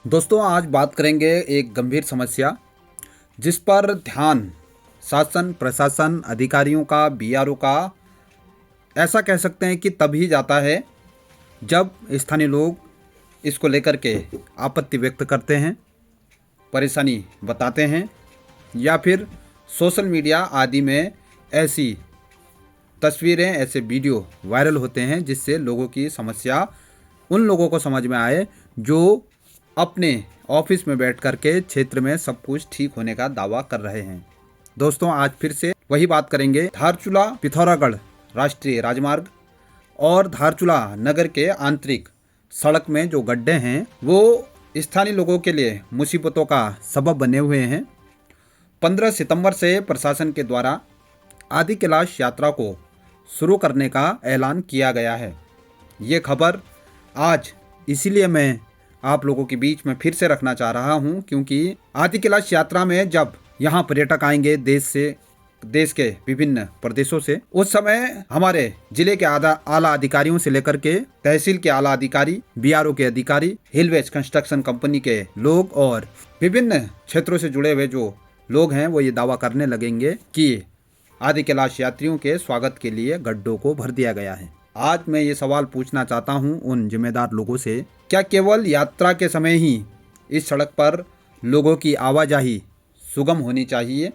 दोस्तों, आज बात करेंगे एक गंभीर समस्या जिस पर ध्यान शासन प्रशासन अधिकारियों का बीआरओ का ऐसा कह सकते हैं कि तभी जाता है जब स्थानीय लोग इसको लेकर के आपत्ति व्यक्त करते हैं, परेशानी बताते हैं या फिर सोशल मीडिया आदि में ऐसी तस्वीरें ऐसे वीडियो वायरल होते हैं जिससे लोगों की समस्या उन लोगों को समझ में आए जो अपने ऑफिस में बैठ कर के क्षेत्र में सब कुछ ठीक होने का दावा कर रहे हैं। दोस्तों, आज फिर से वही बात करेंगे। धारचूला पिथौरागढ़ राष्ट्रीय राजमार्ग और धारचूला नगर के आंतरिक सड़क में जो गड्ढे हैं वो स्थानीय लोगों के लिए मुसीबतों का सबब बने हुए हैं। 15 सितंबर से प्रशासन के द्वारा आदि कैलाश यात्रा को शुरू करने का ऐलान किया गया है। ये खबर आज इसीलिए मैं आप लोगों के बीच में फिर से रखना चाह रहा हूं क्योंकि आदि कैलाश यात्रा में जब यहाँ पर्यटक आएंगे देश के विभिन्न प्रदेशों से, उस समय हमारे जिले के आला अधिकारियों से लेकर के तहसील के आला अधिकारी, बीआरओ के अधिकारी, हिलवेज कंस्ट्रक्शन कंपनी के लोग और विभिन्न क्षेत्रों से जुड़े हुए जो लोग हैं वो ये दावा करने लगेंगे कि आदि कैलाश यात्रियों के स्वागत के लिए गड्ढों को भर दिया गया है। आज मैं ये सवाल पूछना चाहता हूं उन जिम्मेदार लोगों से, क्या केवल यात्रा के समय ही इस सड़क पर लोगों की आवाजाही सुगम होनी चाहिए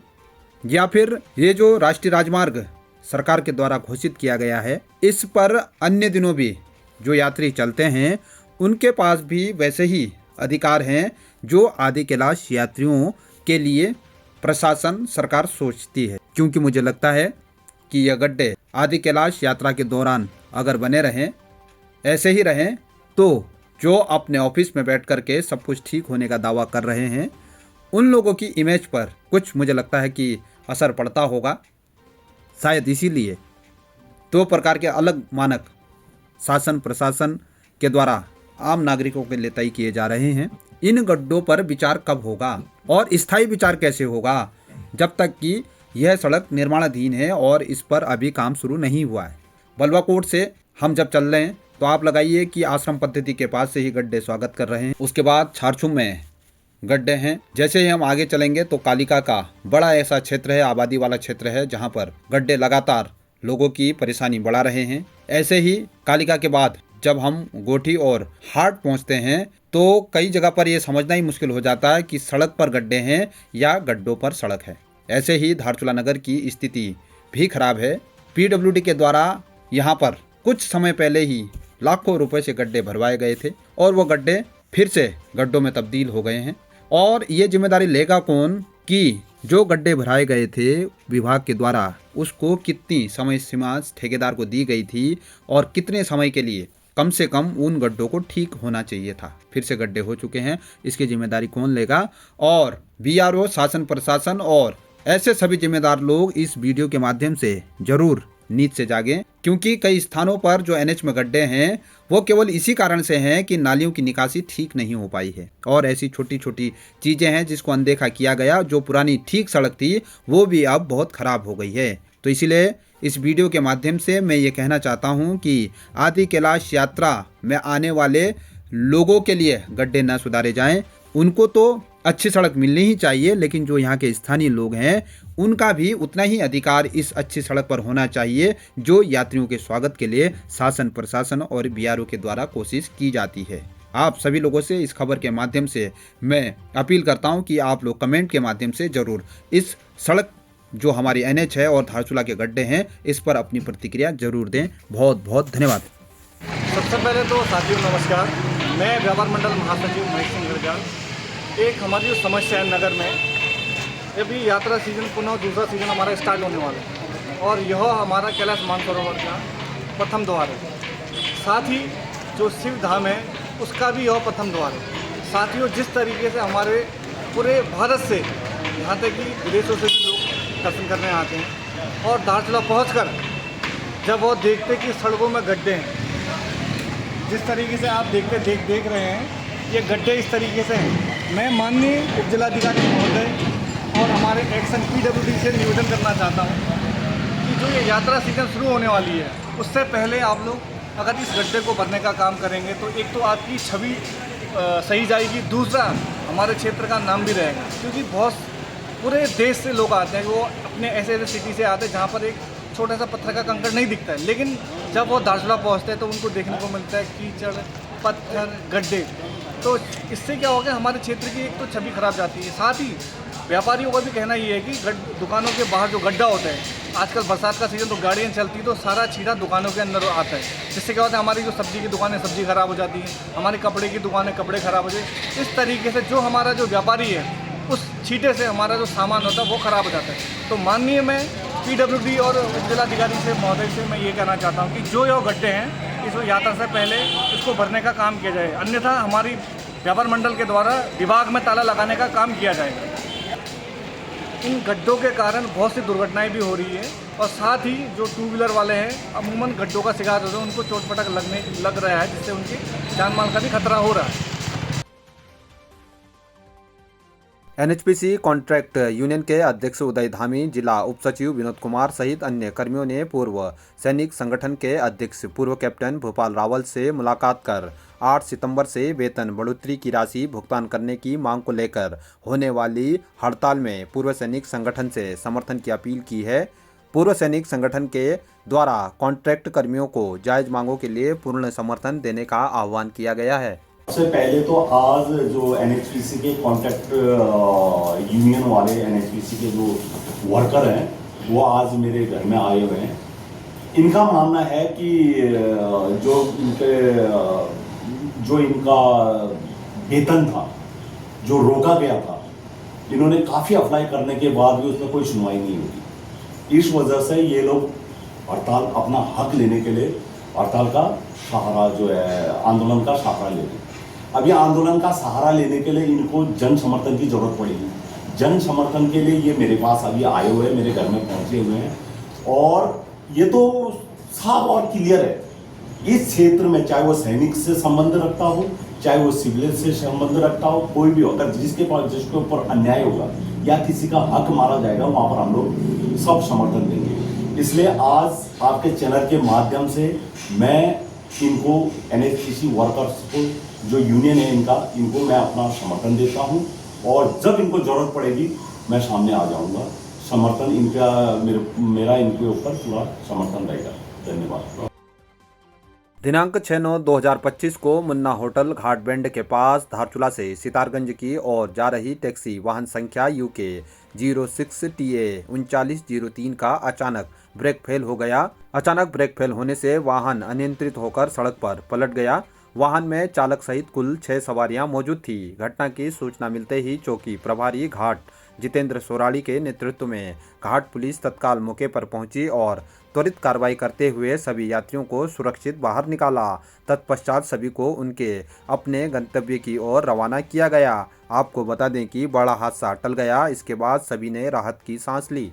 या फिर ये जो राष्ट्रीय राजमार्ग सरकार के द्वारा घोषित किया गया है इस पर अन्य दिनों भी जो यात्री चलते हैं उनके पास भी वैसे ही अधिकार हैं जो आदि कैलाश यात्रियों के लिए प्रशासन सरकार सोचती है। क्योंकि मुझे लगता है कि यह गड्ढे आदि कैलाश यात्रा के दौरान अगर बने रहें, ऐसे ही रहें, तो जो अपने ऑफिस में बैठ कर के सब कुछ ठीक होने का दावा कर रहे हैं उन लोगों की इमेज पर कुछ मुझे लगता है कि असर पड़ता होगा। शायद इसीलिए दो प्रकार के अलग मानक शासन प्रशासन के द्वारा आम नागरिकों के लिए तय किए जा रहे हैं। इन गड्ढों पर विचार कब होगा और स्थायी विचार कैसे होगा, जब तक कि यह सड़क निर्माणाधीन है और इस पर अभी काम शुरू नहीं हुआ है। बलवाकोट से हम जब चल रहे हैं तो आप लगाइए कि आश्रम पद्धति के पास से ही गड्ढे स्वागत कर रहे हैं। उसके बाद छारछुम में गड्ढे हैं। जैसे ही हम आगे चलेंगे तो कालिका का बड़ा ऐसा क्षेत्र है, आबादी वाला क्षेत्र है, जहां पर गड्ढे लगातार लोगों की परेशानी बढ़ा रहे हैं। ऐसे ही कालिका के बाद जब हम गोठी और हाट पहुंचते हैं तो कई जगह पर यह समझना ही मुश्किल हो जाता है कि सड़क पर गड्ढे हैं या गड्ढों पर सड़क है। ऐसे ही धारचूला नगर की स्थिति भी खराब है। पीडब्ल्यूडी के द्वारा यहाँ पर कुछ समय पहले ही लाखों रुपए से गड्ढे भरवाए गए थे और वो गड्ढे फिर से गड्ढों में तब्दील हो गए हैं। और ये जिम्मेदारी लेगा कौन कि जो गड्ढे भराए गए थे विभाग के द्वारा उसको कितनी समय सीमा ठेकेदार को दी गई थी और कितने समय के लिए कम से कम उन गड्ढों को ठीक होना चाहिए था। फिर से गड्ढे हो चुके हैं, इसकी जिम्मेदारी कौन लेगा? और बीआरओ, शासन प्रशासन और ऐसे सभी जिम्मेदार लोग इस वीडियो के माध्यम से जरूर नींद से जागें, क्योंकि कई स्थानों पर जो एनएच में गड्ढे हैं वो केवल इसी कारण से हैं कि नालियों की निकासी ठीक नहीं हो पाई है और ऐसी छोटी छोटी चीज़ें हैं जिसको अनदेखा किया गया। जो पुरानी ठीक सड़क थी वो भी अब बहुत ख़राब हो गई है। तो इसीलिए इस वीडियो के माध्यम से मैं ये कहना चाहता हूँ कि आदि कैलाश यात्रा में आने वाले लोगों के लिए गड्ढे न सुधारे जाएं। उनको तो अच्छी सड़क मिलनी ही चाहिए, लेकिन जो यहाँ के स्थानीय लोग हैं उनका भी उतना ही अधिकार इस अच्छी सड़क पर होना चाहिए जो यात्रियों के स्वागत के लिए शासन प्रशासन और बीआरओ के द्वारा कोशिश की जाती है। आप सभी लोगों से इस खबर के माध्यम से मैं अपील करता हूँ कि आप लोग कमेंट के माध्यम से ज़रूर इस सड़क जो हमारी एनएच है और धारचूला के गड्ढे हैं इस पर अपनी प्रतिक्रिया जरूर दें। बहुत बहुत धन्यवाद। सबसे पहले तो साथियों नमस्कार, मैं व्यापार मंडल महासचिव महेश सिंह गरजाल। एक हमारी जो समस्या है नगर में, अभी यात्रा सीजन पुनः दूसरा सीजन हमारा स्टार्ट होने वाला है और यह हमारा कैलाश मानसरोवर का प्रथम द्वार है। साथ ही जो शिव धाम है उसका भी यह प्रथम द्वार है। साथियों, जिस तरीके से हमारे पूरे भारत से यहाँ तक कि विदेशों से भी लोग दर्शन करने आते हैं और धारचूला पहुँचकर जब वो देखते कि सड़कों में गड्ढे हैं, जिस तरीके से आप देख रहे हैं ये गड्ढे इस तरीके से हैं। मैं माननीय उप जिलाधिकारी महोदय और हमारे एक्शन पीडब्ल्यूडी से निवेदन करना चाहता हूँ कि जो ये यात्रा सीजन शुरू होने वाली है उससे पहले आप लोग अगर इस गड्ढे को भरने का काम करेंगे तो एक तो आपकी छवि सही जाएगी। दूसरा, हमारे क्षेत्र का नाम भी रहेगा, क्योंकि बहुत पूरे देश से लोग आते हैं, वो अपने ऐसे ऐसे सिटी से आते हैं जहाँ पर एक छोटा सा पत्थर का कंकड़ नहीं दिखता है, लेकिन जब वो धारचूला पहुँचते हैं तो उनको देखने को मिलता है कीचड़, पत्थर, गड्ढे। तो इससे क्या होगा, हमारे क्षेत्र की एक तो छवि खराब जाती है। साथ ही व्यापारियों का भी कहना ये है कि दुकानों के बाहर जो गड्ढा होता है, आजकल बरसात का सीज़न तो गाड़ियाँ चलती, तो सारा छीटा दुकानों के अंदर आता है, जिससे क्या होता है हमारी जो सब्जी की दुकानें सब्जी खराब हो जाती है, हमारी कपड़े की दुकानें कपड़े खराब हो जाते हैं। इस तरीके से जो हमारा जो व्यापारी है, उस छींटे से हमारा जो सामान होता है वो ख़राब हो जाता है। तो माननीय मैं PWD और जिलाधिकारी से महोदय से मैं ये कहना चाहता हूँ कि जो ये गड्ढे हैं, इस यात्रा से पहले इसको भरने का काम किया जाए, अन्यथा हमारी व्यापार मंडल के द्वारा विभाग में ताला लगाने का काम किया जाएगा। इन गड्ढों के कारण बहुत सी दुर्घटनाएं भी हो रही है, और साथ ही जो 2 व्हीलर वाले हैं अमूमन गड्ढों का शिकार होते हैं, उनको चोट-पटक लग रहा है, जिससे उनकी जान माल का भी खतरा हो रहा है। NHPC कॉन्ट्रैक्ट यूनियन के अध्यक्ष उदय धामी, जिला उप सचिव विनोद कुमार सहित अन्य कर्मियों ने पूर्व सैनिक संगठन के अध्यक्ष पूर्व कैप्टन भूपाल रावल से मुलाकात कर 8 सितंबर से वेतन बढ़ोतरी की राशि भुगतान करने की मांग को लेकर होने वाली हड़ताल में पूर्व सैनिक संगठन से समर्थन की अपील की है। पूर्व सैनिक संगठन के द्वारा कॉन्ट्रैक्ट कर्मियों को जायज मांगों के लिए पूर्ण समर्थन देने का आह्वान किया गया है। सबसे पहले तो आज जो NHPC के कॉन्ट्रैक्ट यूनियन वाले NHPC के जो वर्कर हैं वो आज मेरे घर में आए हुए हैं। इनका मानना है कि जो इनका वेतन था जो रोका गया था, इन्होंने काफ़ी अप्लाई करने के बाद भी उसमें कोई सुनवाई नहीं हुई। इस वजह से ये लोग हड़ताल, अपना हक लेने के लिए हड़ताल का सहारा जो है, आंदोलन का सहारा ले रहे। अब ये आंदोलन का सहारा लेने के लिए इनको जन समर्थन की जरूरत पड़ेगी। जन समर्थन के लिए ये मेरे पास अभी आए हुए हैं, मेरे घर में पहुंचे हुए हैं, और ये तो साफ और क्लियर है, इस क्षेत्र में चाहे वो सैनिक से संबंध रखता हो, चाहे वो सिविलियन से संबंध रखता हो, कोई भी हो, अगर जिसके ऊपर अन्याय होगा या किसी का हक मारा जाएगा, वहां पर हम लोग सब समर्थन देंगे। इसलिए आज आपके चैनल के माध्यम से मैं इनको NHPC वर्कर्स को जो यूनियन है इनको मैं अपना समर्थन देता हूं, और जब इनको जरूरत पड़ेगी मैं सामने आ जाऊंगा। समर्थन इनका मेरा इनके ऊपर पूरा समर्थन रहेगा। धन्यवाद। दिनांक 6/9/2025 को मुन्ना होटल घाट बेंड के पास धारचूला से सितारगंज की ओर जा रही टैक्सी वाहन संख्या UK 06TA 3903 का अचानक ब्रेक फेल हो गया। अचानक ब्रेक फेल होने से वाहन अनियंत्रित होकर सड़क पर पलट गया। वाहन में चालक सहित कुल 6 सवारियां मौजूद थी। घटना की सूचना मिलते ही चौकी प्रभारी घाट जितेंद्र सोराड़ी के नेतृत्व में घाट पुलिस तत्काल मौके पर पहुंची और त्वरित कार्रवाई करते हुए सभी यात्रियों को सुरक्षित बाहर निकाला। तत्पश्चात सभी को उनके अपने गंतव्य की ओर रवाना किया गया। आपको बता दें कि बड़ा हादसा टल गया। इसके बाद सभी ने राहत की सांस ली।